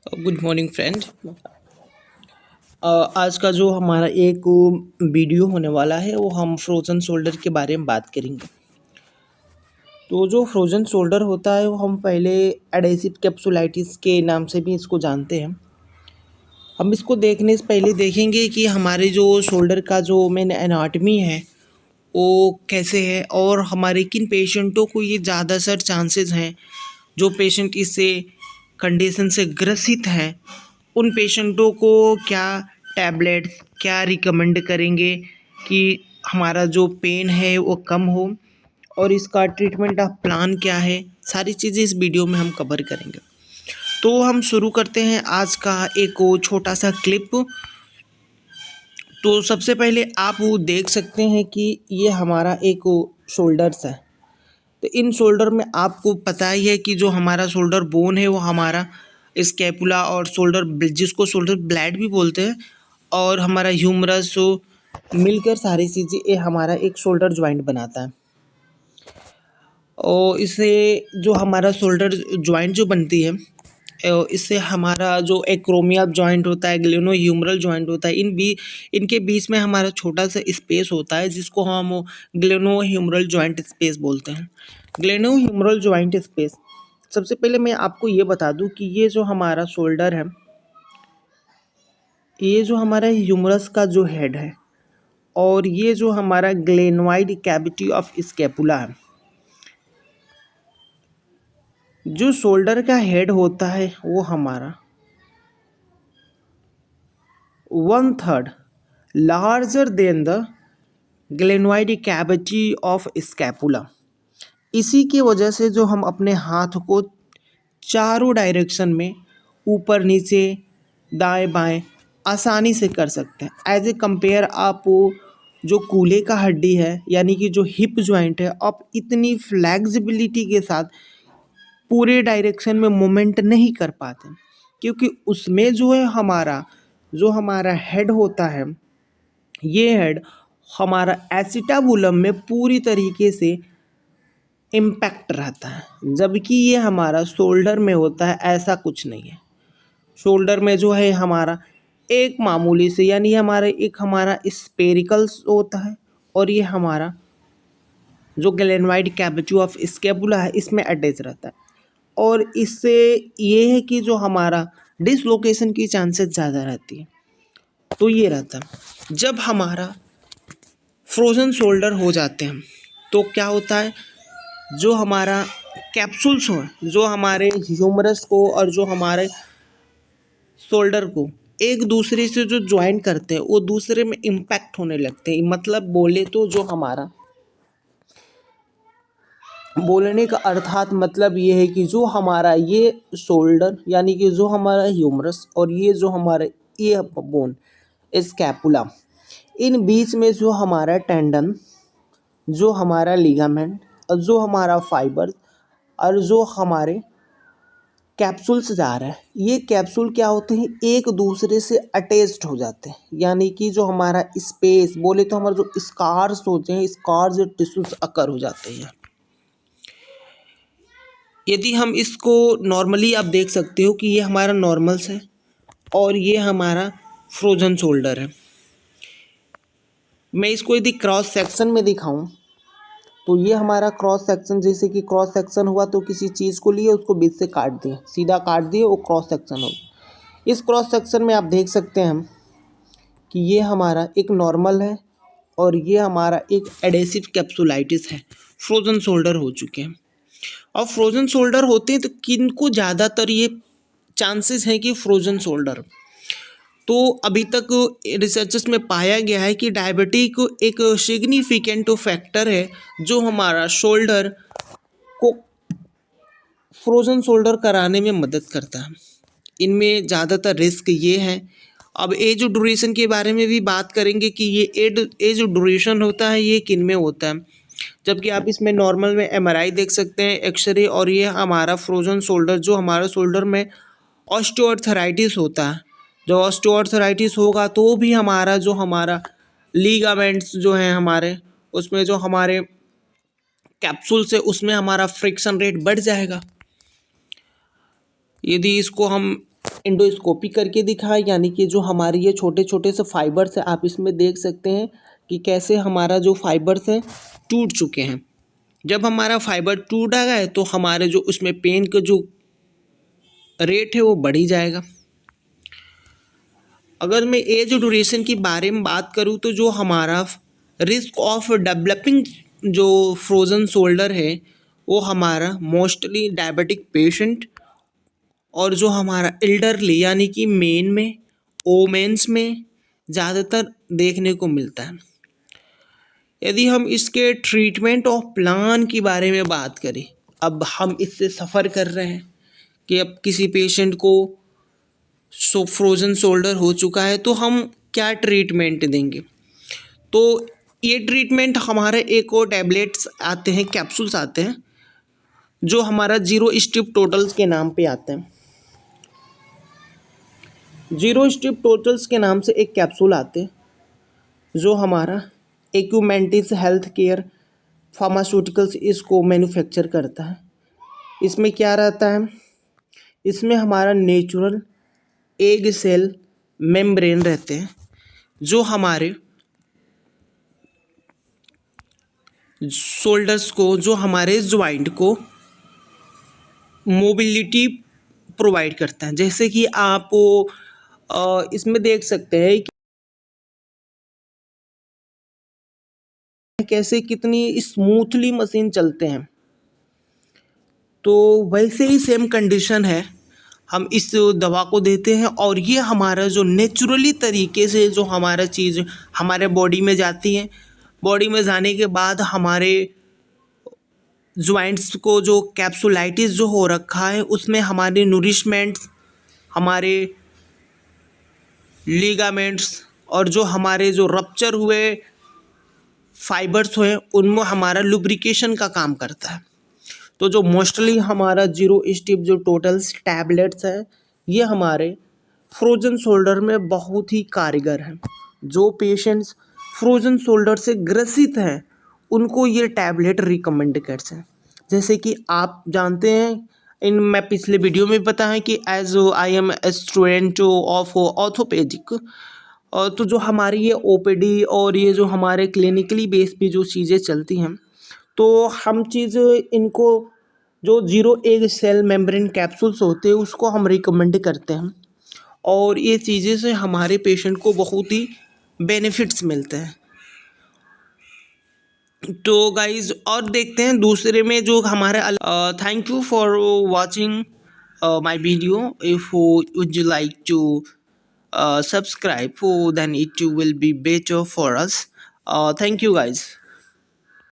Good morning friend. आज का जो हमारा एक वीडियो होने वाला है वो हम फ्रोज़न शोल्डर के बारे में बात करेंगे। तो जो फ्रोज़न शोल्डर होता है वो हम पहले एडेसिव कैप्सुलाइटिस के नाम से भी इसको जानते हैं। हम इसको देखने से पहले देखेंगे कि हमारे जो शोल्डर का जो मेन एनाटमी है वो कैसे है और हमारे किन पेशेंटों को ये ज़्यादातर चांसेस हैं जो पेशेंट इससे कंडीशन से ग्रसित हैं उन पेशेंटों को क्या टैबलेट्स क्या रिकमेंड करेंगे कि हमारा जो पेन है वो कम हो और इसका ट्रीटमेंट ऑफ प्लान क्या है, सारी चीज़ें इस वीडियो में हम कवर करेंगे। तो हम शुरू करते हैं आज का एक वो छोटा सा क्लिप। तो सबसे पहले आप वो देख सकते हैं कि ये हमारा एक शोल्डर्स है। तो इन शोल्डर में आपको पता ही है कि जो हमारा शोल्डर बोन है वो हमारा स्कैपुला और शोल्डर जिसको शोल्डर ब्लैड भी बोलते हैं और हमारा ह्यूमरस मिलकर सारी चीज़ें ये हमारा एक शोल्डर जॉइंट बनाता है। और इससे जो हमारा शोल्डर जॉइंट जो बनती है इससे हमारा जो एक्रोमियल जॉइंट होता है, ग्लेनो ह्यूमरल जॉइंट होता है, इनके बीच में हमारा छोटा सा स्पेस होता है जिसको हम ग्लेनो ह्यूमरल जॉइंट स्पेस बोलते हैं। ग्लेनो ह्यूमरल जॉइंट स्पेस, सबसे पहले मैं आपको ये बता दूं कि ये जो हमारा शोल्डर है, ये जो हमारा ह्यूमरस का जो हेड है और ये जो हमारा ग्लेनोइड कैविटी ऑफ स्कैपुला है। जो शोल्डर का हेड होता है वो हमारा 1/3 larger than the glenoid cavity of scapula. इसी की वजह से जो हम अपने हाथ को चारों डायरेक्शन में ऊपर नीचे दाएं बाएं आसानी से कर सकते हैं। एज ए कंपेयर आप जो कूल्हे का हड्डी है यानी कि जो हिप जॉइंट है, आप इतनी फ्लेक्सिबिलिटी के साथ पूरे डायरेक्शन में मूवमेंट नहीं कर पाते क्योंकि उसमें जो हमारा हेड होता है, ये हेड हमारा एसिटाबुलम में पूरी तरीके से इम्पैक्ट रहता है, जबकि ये हमारा शोल्डर में होता है ऐसा कुछ नहीं है। शोल्डर में जो है हमारा एक मामूली से यानी हमारा स्पेरिकल्स होता है और ये हमारा जो ग्लेनोइड कैविटी ऑफ स्कैपुला है इसमें अटैच रहता है। और इससे ये है कि जो हमारा डिसलोकेशन की चांसेस ज़्यादा रहती है। तो ये रहता है जब हमारा फ्रोज़न शोल्डर हो जाते हैं तो क्या होता है, जो हमारा कैप्सूल्स हो, जो हमारे ह्यूमरस को और जो हमारे शोल्डर को एक दूसरे से जो ज्वाइन करते हैं वो दूसरे में इम्पैक्ट होने लगते हैं। मतलब बोले तो जो हमारा बोलने का अर्थात मतलब ये है कि जो हमारा ये शोल्डर यानी कि जो हमारा ह्यूमरस और ये जो हमारा ये बोन स्कैपुला, इन बीच में जो हमारा टेंडन, जो हमारा लिगामेंट और जो हमारा फाइबर और जो हमारे कैप्सूल्स जा रहा है, ये कैप्सूल क्या होते हैं, एक दूसरे से अटैच्ड हो जाते हैं। यानी कि जो हमारा स्पेस बोले तो हमारे जो स्कार्स होते हैं, स्कार्स टिश्यूज अकर हो जाते हैं। यदि हम इसको नॉर्मली आप देख सकते हो कि ये हमारा नॉर्मल्स है और ये हमारा फ्रोजन शोल्डर है। मैं इसको यदि क्रॉस सेक्शन में दिखाऊं तो ये हमारा क्रॉस सेक्शन, जैसे कि क्रॉस सेक्शन हुआ तो किसी चीज़ को लिए उसको बीच से काट दिए, सीधा काट दिए, वो क्रॉस सेक्शन हो। इस क्रॉस सेक्शन में आप देख सकते हैं हम कि ये हमारा एक नॉर्मल है और ये हमारा एक एडेसिव कैप्सुलाइटिस है। फ्रोजन शोल्डर हो चुके हैं। और फ्रोजन शोल्डर होते हैं तो किनको ज़्यादातर ये चांसेस हैं कि फ्रोजन शोल्डर, तो अभी तक रिसर्चेस में पाया गया है कि डायबिटिक एक सिग्निफिकेंट फैक्टर है जो हमारा शोल्डर को फ्रोजन शोल्डर कराने में मदद करता है। इनमें ज़्यादातर रिस्क ये है। अब एज ड्यूरेशन के बारे में भी बात करेंगे कि ये एज ड्यूरेशन होता है ये किन में होता है, जबकि आप इसमें नॉर्मल में एमआरआई देख सकते हैं, एक्सरे, और ये हमारा फ्रोजन शोल्डर जो हमारा शोल्डर में ऑस्टियोआर्थराइटिस होता है, जो ऑस्टियोआर्थराइटिस होगा तो भी हमारा लीगामेंट्स जो हैं हमारे उसमें जो हमारे कैप्सूल्स है उसमें हमारा फ्रिक्शन रेट बढ़ जाएगा। यदि इसको हम एंडोस्कोपी करके दिखाया, यानी कि जो हमारे ये छोटे छोटे से फाइबर्स हैं, आप इसमें देख सकते हैं कि कैसे हमारा जो फाइबर्स है टूट चुके हैं। जब हमारा फाइबर टूट गया है तो हमारे जो उसमें पेन का जो रेट है वो बढ़ ही जाएगा। अगर मैं एज ड्यूरेशन की बारे में बात करूँ तो जो हमारा रिस्क ऑफ डेवलपिंग जो फ्रोज़न शोल्डर है वो हमारा मोस्टली डायबिटिक पेशेंट और जो हमारा एल्डरली यानी कि मेन में ओमेंस में ज़्यादातर देखने को मिलता है। यदि हम इसके ट्रीटमेंट ऑफ प्लान की बारे में बात करें, अब हम इससे सफ़र कर रहे हैं कि अब किसी पेशेंट को फ्रोज़न शोल्डर हो चुका है तो हम क्या ट्रीटमेंट देंगे। तो ये ट्रीटमेंट हमारे एक और टैबलेट्स आते हैं, कैप्सूल्स आते हैं जो हमारा 0 स्ट्रिप टोटल्स के नाम पे आते हैं। 0 स्ट्रिप टोटल्स के नाम से एक कैप्सूल आते हैं जो हमारा एक्यूमेंटिस हेल्थ केयर फार्मास्यूटिकल्स इसको मैन्युफैक्चर करता है। इसमें क्या रहता है, इसमें हमारा नेचुरल एग सेल मेम्ब्रेन रहते हैं जो हमारे शोल्डर्स को, जो हमारे जॉइंट को मोबिलिटी प्रोवाइड करता है। जैसे कि आप इसमें देख सकते हैं कि कैसे कितनी स्मूथली मशीन चलते हैं। तो वैसे ही सेम कंडीशन है, हम इस दवा को देते हैं और ये हमारा जो नेचुरली तरीके से जो हमारा चीज़ हमारे बॉडी में जाती है, बॉडी में जाने के बाद हमारे जॉइंट्स को जो कैप्सुलाइटिस जो हो रखा है उसमें हमारे नूरिशमेंट्स, हमारे लिगामेंट्स और जो हमारे जो रप्चर हुए फाइबर्स हुए उनमें हमारा लुब्रिकेशन का काम करता है। तो जो मोस्टली हमारा 0 स्टिप जो टोटल्स टैबलेट्स है ये हमारे फ्रोजन शोल्डर में बहुत ही कारगर हैं। जो पेशेंट्स फ्रोजन शोल्डर से ग्रसित हैं उनको ये टैबलेट रिकमेंड करते हैं। जैसे कि आप जानते हैं, इन मैं पिछले वीडियो में बताया कि as I am a student of orthopaedic, तो जो हमारी ये ओपीडी और ये जो हमारे क्लिनिकली बेस पे जो चीज़ें चलती हैं तो हम चीज़ इनको जो 0 एग सेल मेम्ब्रेन कैप्सूल्स होते हैं उसको हम रिकमेंड करते हैं और ये चीज़ें से हमारे पेशेंट को बहुत ही बेनिफिट्स मिलते हैं। तो गाइज और देखते हैं दूसरे में जो हमारे thank you for watching my video. If would you like to subscribe, then it will be better for us. Thank you guys.